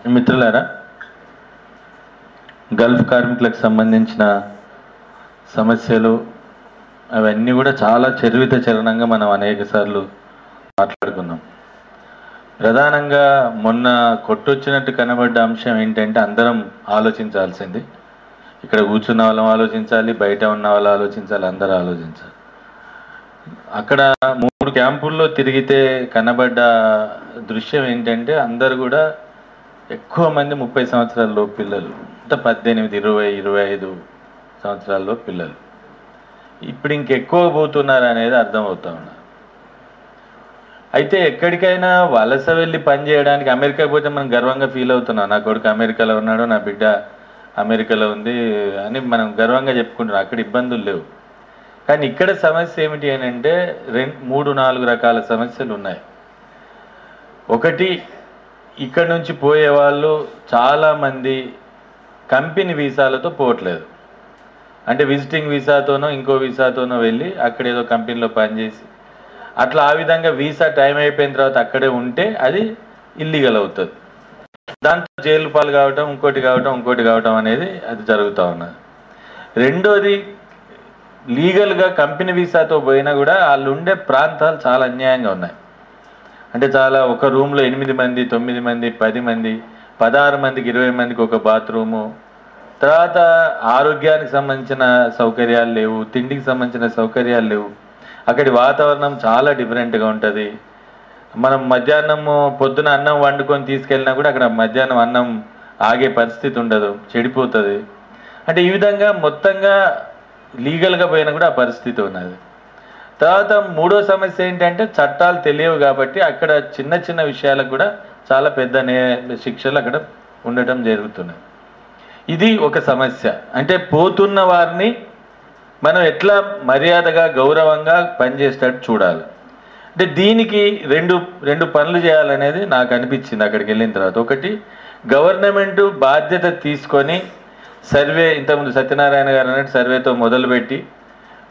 మిత్రులారా, గల్ఫ్ కార్మికులకు సంబంధించిన సమస్యలు అవన్నీ కూడా చాలా చరణంగా మనం అనేక సార్లు మాట్లాడుకున్నాం. ప్రధానంగా మొన్న కొట్టొచ్చినట్టు కనబడ్డ అంశం ఏంటంటే అందరం ఆలోచించాల్సింది. ఇక్కడ కూర్చున్న వాళ్ళం ఆలోచించాలి, బయట ఉన్న వాళ్ళు ఆలోచించాలి, అందరూ ఆలోచించాలి. అక్కడ 3 క్యాంపుల్లో తిరిగితే కనబడ్డ దృశ్యం ఏంటంటే అందరు కూడా ఎక్కువ మంది 30 సంవత్సరాల పిల్లలు, అంటే 18, 20, 25 సంవత్సరాల్లో పిల్లలు. ఇప్పుడు ఇంకెక్కువ పోతున్నారు అనేది అర్థమవుతా ఉన్నారు. అయితే ఎక్కడికైనా వలస వెళ్ళి పని చేయడానికి అమెరికా పోతే మనం గర్వంగా ఫీల్ అవుతున్నాం. నా కొడుకు అమెరికాలో ఉన్నాడు, నా బిడ్డ అమెరికాలో ఉంది అని మనం గర్వంగా చెప్పుకుంటున్నాం. అక్కడ ఇబ్బందులు లేవు. కానీ ఇక్కడ సమస్య ఏమిటి అని అంటే 3-4 రకాల సమస్యలు ఉన్నాయి. ఒకటి, ఇక్కడ నుంచి పోయే వాళ్ళు చాలామంది కంపెనీ వీసాలతో పోవట్లేదు. అంటే విజిటింగ్ వీసాతోనో ఇంకో వీసాతోనో వెళ్ళి అక్కడ ఏదో కంపెనీలో పనిచేసి అట్లా ఆ విధంగా వీసా టైం అయిపోయిన తర్వాత అక్కడే ఉంటే అది ఇల్లీగల్ అవుతుంది. దాంతో జైలు పాలు కావటం, ఇంకోటి కావటం అనేది అది జరుగుతూ ఉన్నది. రెండోది, లీగల్గా కంపెనీ వీసాతో పోయినా కూడా వాళ్ళు ఉండే ప్రాంతాలు చాలా అన్యాయంగా ఉన్నాయి. అంటే చాలా ఒక రూమ్లో 8 మంది, 9 మంది, 10 మంది, 16 మందికి 20 మందికి ఒక బాత్రూము, తర్వాత ఆరోగ్యానికి సంబంధించిన సౌకర్యాలు లేవు, తిండికి సంబంధించిన సౌకర్యాలు లేవు. అక్కడి వాతావరణం చాలా డిఫరెంట్గా ఉంటుంది. మనం మధ్యాహ్నము పొద్దున అన్నం వండుకొని తీసుకెళ్ళినా కూడా అక్కడ మధ్యాహ్నం అన్నం ఆగే పరిస్థితి ఉండదు, చెడిపోతుంది. అంటే ఈ విధంగా మొత్తంగా లీగల్గా పోయినా కూడా ఆ పరిస్థితి ఉన్నది. తర్వాత మూడో సమస్య ఏంటంటే చట్టాలు తెలియవు కాబట్టి అక్కడ చిన్న చిన్న విషయాలకు కూడా చాలా పెద్ద శిక్షలు అక్కడ ఉండటం జరుగుతున్నాయి. ఇది ఒక సమస్య. అంటే పోతున్న వారిని మనం ఎట్లా మర్యాదగా గౌరవంగా పనిచేసేటట్టు చూడాలి. అంటే దీనికి రెండు పనులు చేయాలనేది నాకు అనిపించింది అక్కడికి వెళ్ళిన తర్వాత. ఒకటి, గవర్నమెంట్ బాధ్యత తీసుకొని సర్వే, ఇంతకుముందు సత్యనారాయణ గారు అన్నట్టు సర్వేతో మొదలుపెట్టి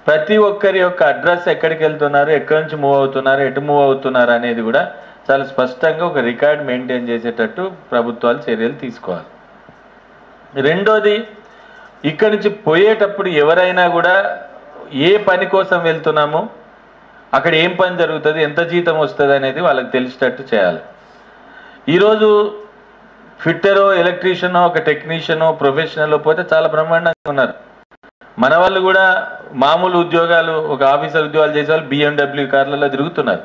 ప్రతి ఒక్కరి యొక్క అడ్రస్, ఎక్కడికి వెళ్తున్నారు, ఎక్కడి నుంచి మూవ్ అవుతున్నారు, ఎటు మూవ్ అవుతున్నారు అనేది కూడా చాలా స్పష్టంగా ఒక రికార్డ్ మెయింటైన్ చేసేటట్టు ప్రభుత్వాలు చర్యలు తీసుకోవాలి. రెండోది, ఇక్కడి నుంచి పోయేటప్పుడు ఎవరైనా కూడా ఏ పని కోసం వెళ్తున్నామో అక్కడ ఏం పని జరుగుతుంది, ఎంత జీతం వస్తుంది అనేది వాళ్ళకి తెలిసేటట్టు చేయాలి. ఈరోజు ఫిట్టరో, ఎలక్ట్రీషియనో, ఒక టెక్నీషియనో, ప్రొఫెషనల్లో పోతే చాలా బ్రహ్మాండంగా ఉన్నారు. మన వాళ్ళు కూడా మామూలు ఉద్యోగాలు, ఒక ఆఫీసర్ ఉద్యోగాలు చేసే వాళ్ళు BMW కార్లలో తిరుగుతున్నారు.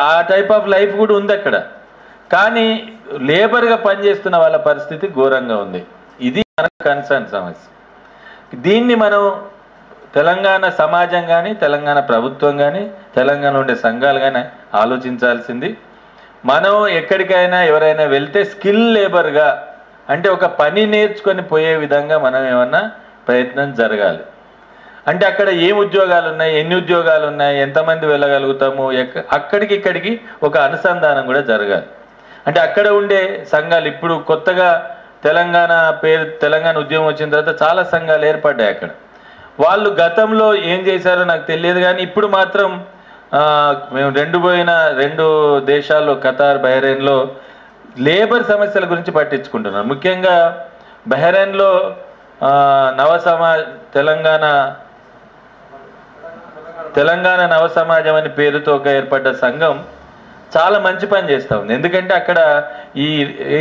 ఆ టైప్ ఆఫ్ లైఫ్ కూడా ఉంది అక్కడ. కానీ లేబర్గా పనిచేస్తున్న వాళ్ళ పరిస్థితి ఘోరంగా ఉంది. ఇది మన కన్సర్న్ సమస్య. దీన్ని మనం తెలంగాణ సమాజం కానీ, తెలంగాణ ప్రభుత్వం కానీ, తెలంగాణ ఉండే సంఘాలు కానీ ఆలోచించాల్సింది. మనం ఎక్కడికైనా ఎవరైనా వెళ్తే స్కిల్ లేబర్గా, అంటే ఒక పని నేర్చుకొని పోయే విధంగా మనం ఏమన్నా ప్రయత్నం జరగాలి. అంటే అక్కడ ఏం ఉద్యోగాలు ఉన్నాయి, ఎన్ని ఉద్యోగాలు ఉన్నాయి, ఎంతమంది వెళ్ళగలుగుతాము, అక్కడికి ఇక్కడికి ఒక అనుసంధానం కూడా జరగాలి. అంటే అక్కడ ఉండే సంఘాలు, ఇప్పుడు కొత్తగా తెలంగాణ ఉద్యమం వచ్చిన తర్వాత చాలా సంఘాలు ఏర్పడ్డాయి అక్కడ. వాళ్ళు గతంలో ఏం చేశారో నాకు తెలియదు, కానీ ఇప్పుడు మాత్రం మేము 2 దేశాల్లో, ఖతార్, బహ్రెయిన్లో లేబర్ సమస్యల గురించి పట్టించుకుంటున్నాం. ముఖ్యంగా బహ్రెయిన్లో తెలంగాణ నవ సమాజం అని పేరుతో ఒక ఏర్పడ్డ సంఘం చాలా మంచి పని చేస్తూ ఉంది. ఎందుకంటే అక్కడ ఈ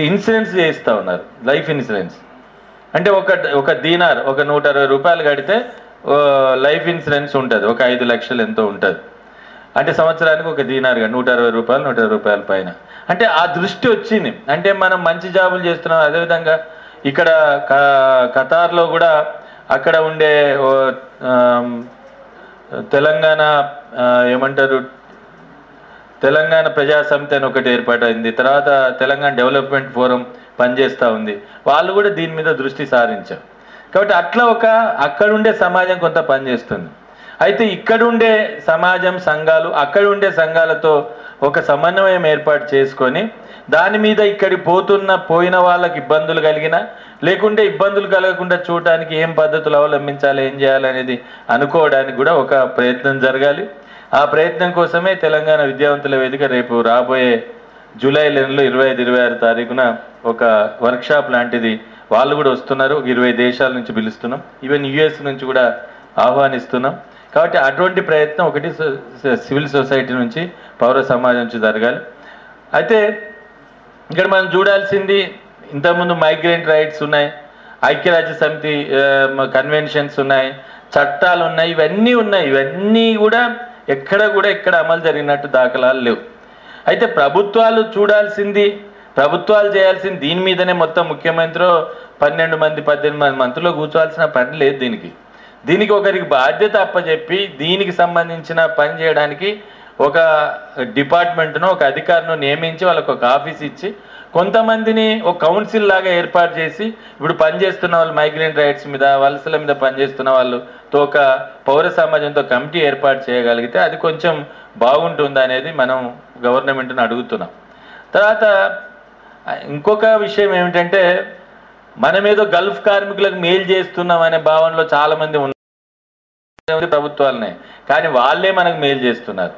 ఇన్సూరెన్స్ చేస్తూ ఉన్నారు, లైఫ్ ఇన్సూరెన్స్. అంటే ఒక దీనార్, ఒక 160 రూపాయలు కడితే లైఫ్ ఇన్సూరెన్స్ ఉంటుంది, ఒక 5 లక్షలు ఎంతో ఉంటుంది. అంటే సంవత్సరానికి ఒక దీనార్గా 160 రూపాయలు, 120 రూపాయల పైన. అంటే ఆ దృష్టి వచ్చింది. అంటే మనం మంచి జాబులు చేస్తున్నాం. అదేవిధంగా ఇక్కడ ఖతార్లో కూడా అక్కడ ఉండే తెలంగాణ ఏమంటారు, తెలంగాణ ప్రజా సమితి అని ఒకటి ఏర్పాటైంది. తర్వాత తెలంగాణ డెవలప్మెంట్ ఫోరం పనిచేస్తూ ఉంది. వాళ్ళు కూడా దీని మీద దృష్టి సారించారు. కాబట్టి అట్లా అక్కడుండే సమాజం కొంత పనిచేస్తుంది. అయితే ఇక్కడుండే సమాజం, సంఘాలు, అక్కడుండే సంఘాలతో ఒక సమన్వయం ఏర్పాటు చేసుకొని దాని మీద పోయిన వాళ్ళకి ఇబ్బందులు కలిగినా, లేకుంటే ఇబ్బందులు కలగకుండా చూడటానికి ఏం పద్ధతులు అవలంబించాలి, ఏం చేయాలనేది అనుకోవడానికి కూడా ఒక ప్రయత్నం జరగాలి. ఆ ప్రయత్నం కోసమే తెలంగాణ విద్యావంతుల వేదిక రేపు రాబోయే జూలై నెలలో 25-26 తారీఖున ఒక వర్క్షాప్ లాంటిది వాళ్ళు కూడా వస్తున్నారు. 20 దేశాల నుంచి పిలుస్తున్నాం. ఈవెన్ యుఎస్ నుంచి కూడా ఆహ్వానిస్తున్నాం. కాబట్టి అటువంటి ప్రయత్నం ఒకటి సివిల్ సొసైటీ నుంచి, పౌర సమాజం నుంచి జరగాలి. అయితే ఇక్కడ మనం చూడాల్సింది, ఇంతకుముందు మైగ్రెంట్ రైట్స్ ఉన్నాయి, ఐక్యరాజ్య సమితి కన్వెన్షన్స్ ఉన్నాయి, చట్టాలు ఉన్నాయి, ఇవన్నీ ఉన్నాయి. ఇవన్నీ కూడా ఎక్కడ అమలు జరిగినట్టు దాఖలాలు లేవు. అయితే ప్రభుత్వాలు చూడాల్సింది, ప్రభుత్వాలు చేయాల్సింది దీని మీదనే. మొత్తం ముఖ్యమంత్రి 12-18 మంత్రులు కూర్చోవాల్సిన పని లేదు. దీనికి ఒకరికి బాధ్యత అప్పచెప్పి దీనికి సంబంధించిన పని చేయడానికి ఒక డిపార్ట్మెంట్ను, ఒక అధికారిని నియమించి వాళ్ళకు ఒక ఆఫీస్ ఇచ్చి కొంతమందిని ఒక కౌన్సిల్ లాగా ఏర్పాటు చేసి, ఇప్పుడు పనిచేస్తున్న వాళ్ళు మైగ్రెంట్ రైట్స్ మీద, వలసల మీద పనిచేస్తున్న వాళ్ళతో ఒక పౌర సమాజంతో కమిటీ ఏర్పాటు చేయగలిగితే అది కొంచెం బాగుంటుంది అనేది మనం గవర్నమెంట్ని అడుగుతున్నాం. తర్వాత ఇంకొక విషయం ఏమిటంటే, మనమేదో గల్ఫ్ కార్మికులకు మేలు చేస్తున్నాం అనే భావనలో చాలామంది ఉన్నారు ప్రభుత్వాలనే, కానీ వాళ్ళే మనకు మేలు చేస్తున్నారు.